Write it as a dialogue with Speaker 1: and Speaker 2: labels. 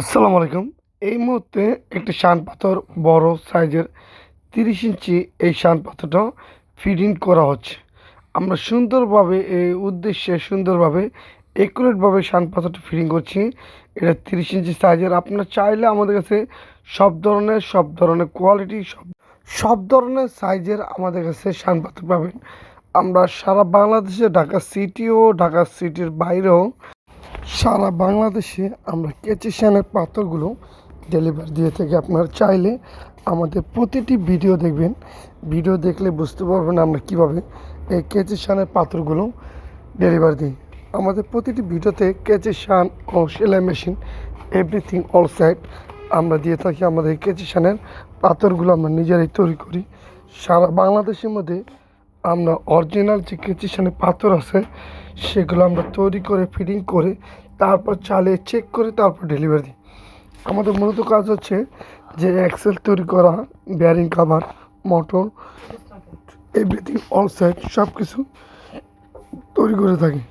Speaker 1: আসসালামু আলাইকুম। এই মুহূর্তে একটি শান পাথর বড় সাইজের ৩০ ইঞ্চি এই শান পাথরটা ফিডিং করা হচ্ছে। আমরা সুন্দরভাবে এই উদ্দেশ্যে সুন্দরভাবে একুরেটভাবে শান পাথরটা ফিডিং করছি। এটা ৩০ ইঞ্চি সাইজের। আপনারা চাইলে আমাদের কাছে সব ধরনের কোয়ালিটি সব ধরনের সাইজের আমাদের কাছে শান পাথর পাবেন। আমরা সারা বাংলাদেশে ঢাকা সিটি ও ঢাকা সিটির বাইরেও সারা বাংলাদেশে আমরা কেচি শানের পাথরগুলো ডেলিভারি দিয়ে থাকি। আপনারা চাইলে আমাদের প্রতিটি ভিডিও দেখবেন। ভিডিও দেখলে বুঝতে পারবেন আমরা কীভাবে এই কেচি শানের পাথরগুলো ডেলিভারি দিই। আমাদের প্রতিটি ভিডিওতে কেচি শান ও সেলাই মেশিন এভরিথিং অল সাইড আমরা দিয়ে থাকি। আমাদের কেচি শানের পাথরগুলো আমরা নিজেরাই তৈরি করি। সারা বাংলাদেশের মধ্যে আমরা অরিজিনাল যে কেচি শানের পাথর আছে সেগুলো আমরা তৈরি করে ফিটিং করে তারপর চালিয়ে চেক করে তারপর ডেলিভারি দিই। আমাদের মূলত কাজ হচ্ছে যে এক্সেল তৈরি করা, bearing cover, motor everything all side সব কিছু তৈরি করে থাকি।